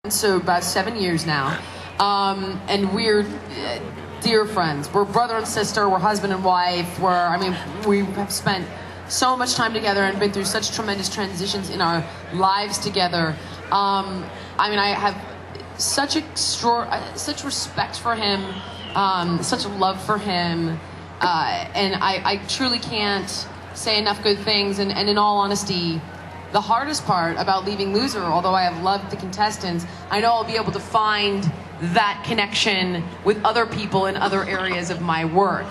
So about 7 years now, and we're dear friends. We're brother and sister. We're husband and wife. We have spent so much time together and been through such tremendous transitions in our lives together. I have such respect for him, such love for him, and I truly can't say enough good things. And in all honesty, the hardest part about leaving Loser, although I have loved the contestants, I know I'll be able to find that connection with other people in other areas of my work.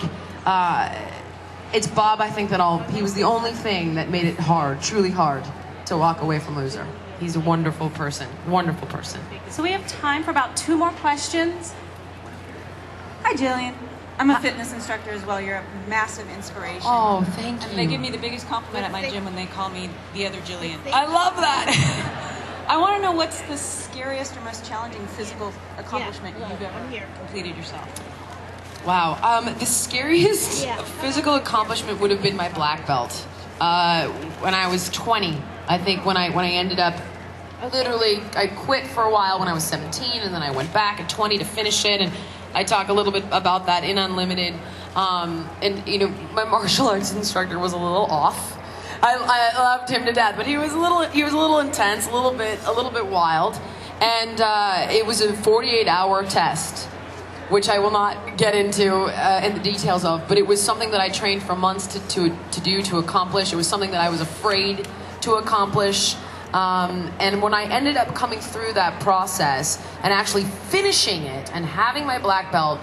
It's Bob, I think, he was the only thing that made it hard, truly hard, to walk away from Loser. He's a wonderful person, wonderful person. So we have time for about 2 more questions. Hi, Jillian. I'm a fitness instructor as well. You're a massive inspiration. Oh, thank you. And they give me the biggest compliment at my gym when they call me the other Jillian. I love that. I want to know, what's the scariest or most challenging physical accomplishment you've ever completed yourself? Wow. The scariest physical accomplishment would have been my black belt. When I was 20, I think when I ended up, literally, I quit for a while when I was 17, and then I went back at 20 to finish it, and I talk a little bit about that in Unlimited. And you know, my martial arts instructor was a little off. I loved him to death, but he was a little intense, a little bit wild, and it was a 48-hour test, which I will not get into in the details of, but it was something that I trained for months to accomplish. It was something that I was afraid to accomplish. And when I ended up coming through that process and actually finishing it and having my black belt,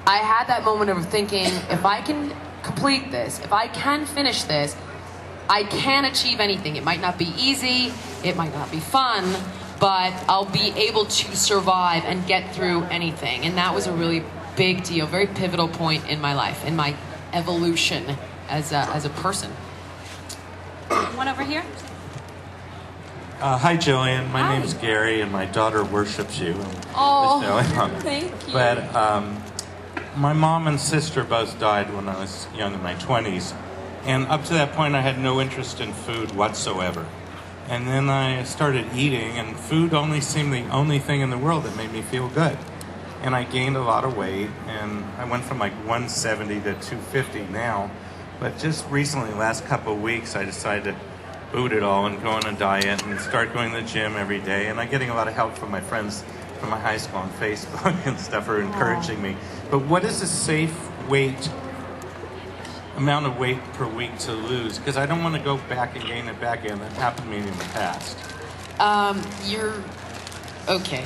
I had that moment of thinking, if I can complete this, if I can finish this, I can achieve anything. It might not be easy, it might not be fun, but I'll be able to survive and get through anything. And that was a really big deal, very pivotal point in my life, in my evolution as a person. One over here. Hi, Jillian. My name's Gary, and my daughter worships you. Oh, thank you. But my mom and sister both died when I was young, in my 20s. And up to that point, I had no interest in food whatsoever. And then I started eating, and food only seemed the only thing in the world that made me feel good. And I gained a lot of weight, and I went from like 170 to 250 now. But just recently, last couple of weeks, I decided to boot it all and go on a diet and start going to the gym every day. And I'm getting a lot of help from my friends from my high school on Facebook and stuff are encouraging me. But what is a safe amount of weight per week to lose? Because I don't want to go back and gain it back again. That happened to me in the past. You're okay.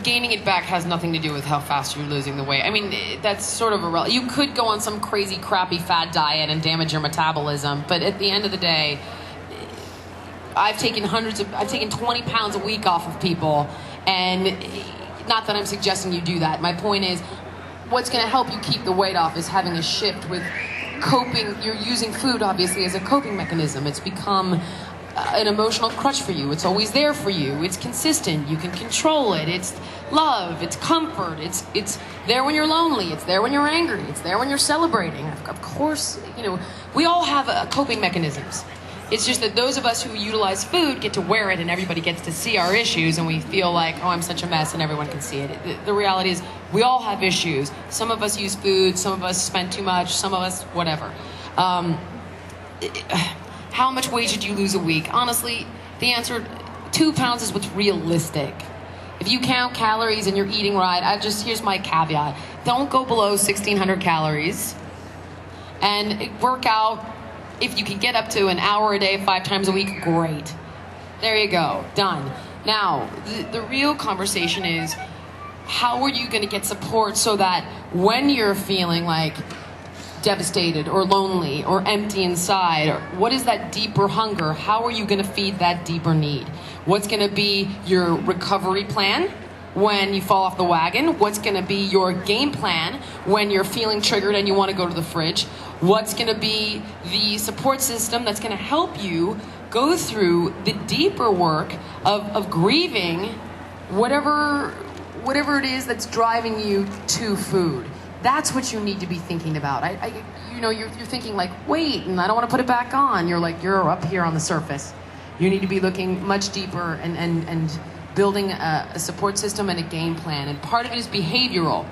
Gaining it back has nothing to do with how fast you're losing the weight. I mean, that's sort of irrelevant. You could go on some crazy, crappy fad diet and damage your metabolism, but at the end of the day, I've taken 20 pounds a week off of people, and not that I'm suggesting you do that. My point is, what's going to help you keep the weight off is having a shift with coping. You're using food, obviously, as a coping mechanism. It's become an emotional crutch for you. It's always there for you. It's consistent. You can control it. It's love. It's comfort. It's there when you're lonely. It's there when you're angry. It's there when you're celebrating. Of course, you know, we all have coping mechanisms. It's just that those of us who utilize food get to wear it, and everybody gets to see our issues, and we feel like, oh, I'm such a mess, and everyone can see it. The reality is, we all have issues. Some of us use food, some of us spend too much, some of us whatever. How much weight should you lose a week? Honestly, the answer, 2 pounds is what's realistic. If you count calories and you're eating right, here's my caveat. Don't go below 1,600 calories, and work out. If you can get up to an hour a day, 5 times a week, great. There you go, done. Now, the real conversation is, how are you going to get support so that when you're feeling like devastated or lonely or empty inside, or what is that deeper hunger? How are you going to feed that deeper need? What's going to be your recovery plan when you fall off the wagon? What's going to be your game plan when you're feeling triggered and you want to go to the fridge? What's going to be the support system that's going to help you go through the deeper work of grieving whatever it is that's driving you to food? That's what you need to be thinking about. You're thinking like, wait, and I don't want to put it back on. You're up here on the surface. You need to be looking much deeper and building a support system and a game plan. And part of it is behavioral.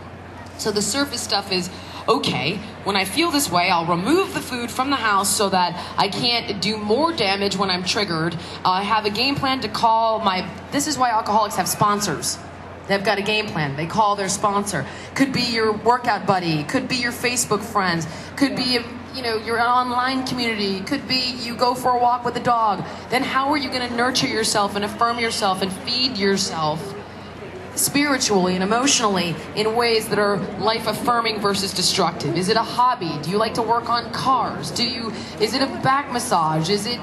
So the surface stuff is, okay, when I feel this way, I'll remove the food from the house so that I can't do more damage when I'm triggered. I have a game plan to call this is why alcoholics have sponsors. They've got a game plan. They call their sponsor. Could be your workout buddy, could be your Facebook friends, could be your online community, could be you go for a walk with a dog. Then how are you going to nurture yourself and affirm yourself and feed yourself spiritually and emotionally in ways that are life-affirming versus destructive? Is it a hobby? Do you like to work on cars? Is it a back massage? Is it,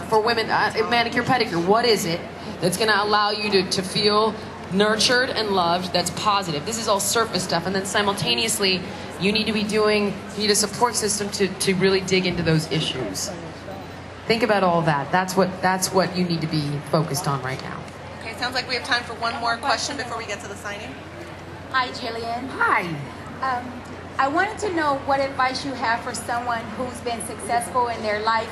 for women, manicure, pedicure? What is it that's going to allow you to feel nurtured and loved, that's positive? This is all surface stuff. And then simultaneously, you need a support system to really dig into those issues. Think about all that. That's what you need to be focused on right now. Sounds like we have time for one more question before we get to the signing. Hi, Jillian. Hi. I wanted to know what advice you have for someone who's been successful in their life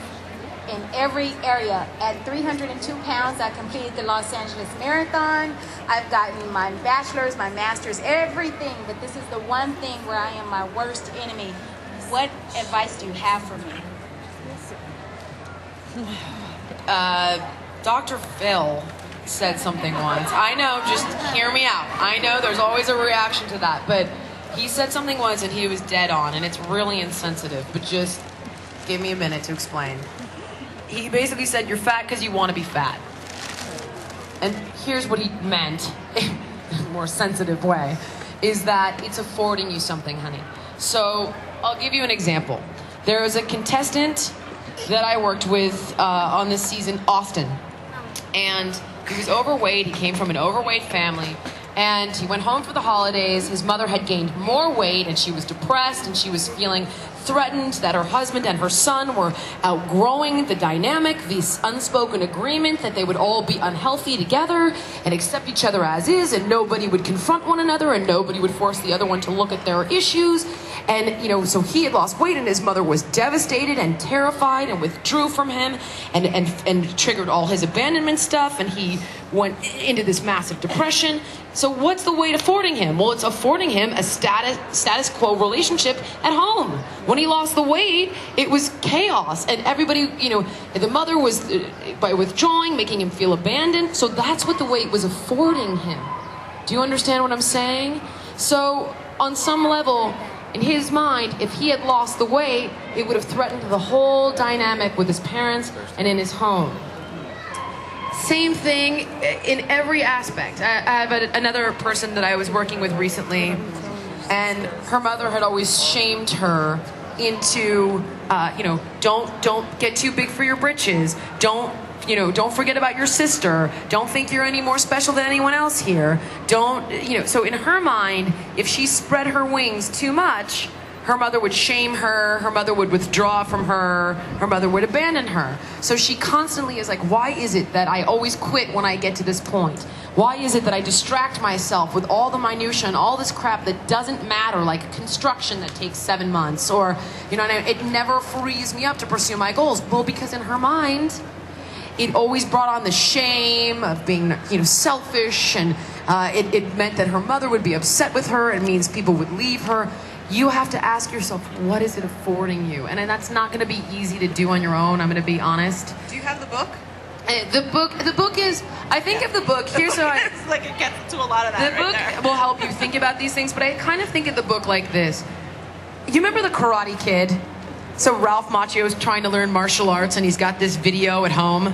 in every area. At 302 pounds, I completed the Los Angeles Marathon. I've gotten my bachelor's, my master's, everything. But this is the one thing where I am my worst enemy. What advice do you have for me? Dr. Phil said something once. I know, just hear me out. I know there's always a reaction to that, but he said something once and he was dead on, and it's really insensitive, but just give me a minute to explain. He basically said, you're fat because you want to be fat. And here's what he meant, in a more sensitive way, is that it's affording you something, honey. So I'll give you an example. There was a contestant that I worked with on this season, Austin, and he was overweight. He came from an overweight family, and he went home for the holidays. His mother had gained more weight, and she was depressed, and she was feeling threatened that her husband and her son were outgrowing the dynamic, this unspoken agreement that they would all be unhealthy together and accept each other as is, and nobody would confront one another, and nobody would force the other one to look at their issues. And, so he had lost weight, and his mother was devastated and terrified and withdrew from him and triggered all his abandonment stuff, and he went into this massive depression. So what's the way to affording him? Well, it's affording him a status quo relationship at home. When he lost the weight, it was chaos, and everybody, the mother was by withdrawing, making him feel abandoned. So that's what the weight was affording him. Do you understand what I'm saying? So on some level, in his mind, if he had lost the weight, it would have threatened the whole dynamic with his parents and in his home. Same thing in every aspect. I have another person that I was working with recently, and her mother had always shamed her into, don't get too big for your britches. Don't forget about your sister. Don't think you're any more special than anyone else here. So in her mind, if she spread her wings too much, her mother would shame her, her mother would withdraw from her, her mother would abandon her. So she constantly is like, why is it that I always quit when I get to this point? Why is it that I distract myself with all the minutia and all this crap that doesn't matter, like construction that takes 7 months, or, it never frees me up to pursue my goals? Well, because in her mind, it always brought on the shame of being, selfish, and it meant that her mother would be upset with her. It means people would leave her. You have to ask yourself, what is it affording you? And that's not going to be easy to do on your own. I'm going to be honest. Do you have the book? The book is, I think of the book, here's how I... It's like it gets to a lot of that. The book will help you think about these things, but I kind of think of the book like this. You remember The Karate Kid? So Ralph Macchio is trying to learn martial arts, and he's got this video at home,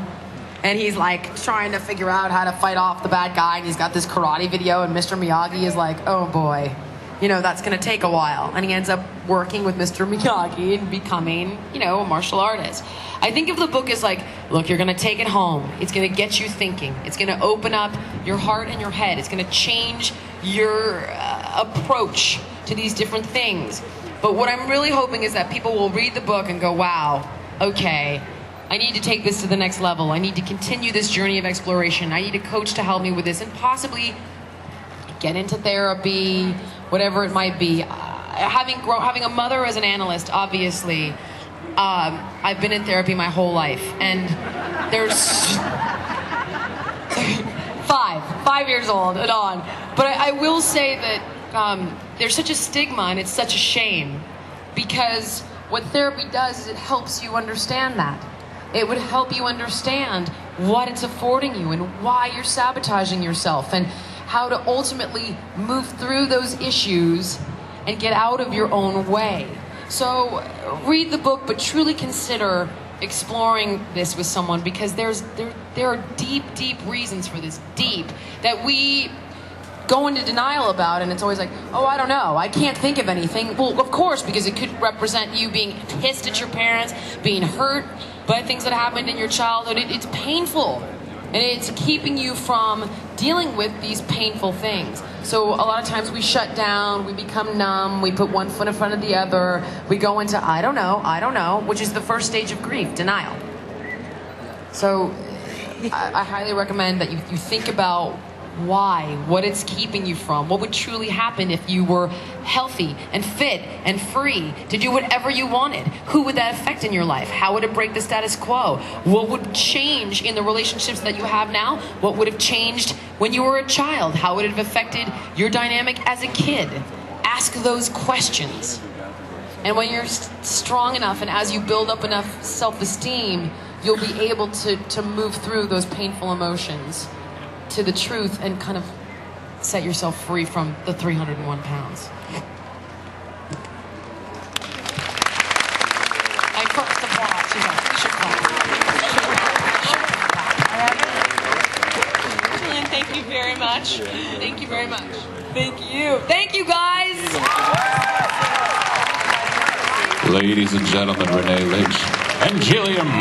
and he's like trying to figure out how to fight off the bad guy, and he's got this karate video, and Mr. Miyagi is like, oh boy, that's going to take a while. And he ends up working with Mr. Miyagi and becoming, a martial artist. I think of the book as like, look, you're going to take it home. It's going to get you thinking. It's going to open up your heart and your head. It's going to change your approach to these different things. But what I'm really hoping is that people will read the book and go, wow, okay, I need to take this to the next level. I need to continue this journey of exploration. I need a coach to help me with this, and possibly get into therapy, whatever it might be. Having a mother as an analyst, obviously, I've been in therapy my whole life, and 5 years old and on. But I will say that there's such a stigma and it's such a shame, because what therapy does is it helps you understand that. It would help you understand what it's affording you and why you're sabotaging yourself, and how to ultimately move through those issues and get out of your own way. So read the book, but truly consider exploring this with someone, because there are deep reasons for this, that we go into denial about, and it's always like, oh, I don't know, I can't think of anything. Well, of course, because it could represent you being pissed at your parents, being hurt by things that happened in your childhood. It's painful, and it's keeping you from dealing with these painful things. So a lot of times we shut down, we become numb, we put one foot in front of the other, we go into I don't know, which is the first stage of grief, denial. So I highly recommend that you think about why, what it's keeping you from, what would truly happen if you were healthy and fit and free to do whatever you wanted. Who would that affect in your life? How would it break the status quo? What would change in the relationships that you have now? What would have changed when you were a child? How would it have affected your dynamic as a kid? Ask those questions. And when you're strong enough, and as you build up enough self-esteem, you'll be able to move through those painful emotions to the truth and kind of set yourself free from the 301 pounds. I first applaud. She's like, you should clap. Jillian, thank you very much. Thank you very much. Thank you. Thank you, guys. Ladies and gentlemen, Renee Lynch and Jillian.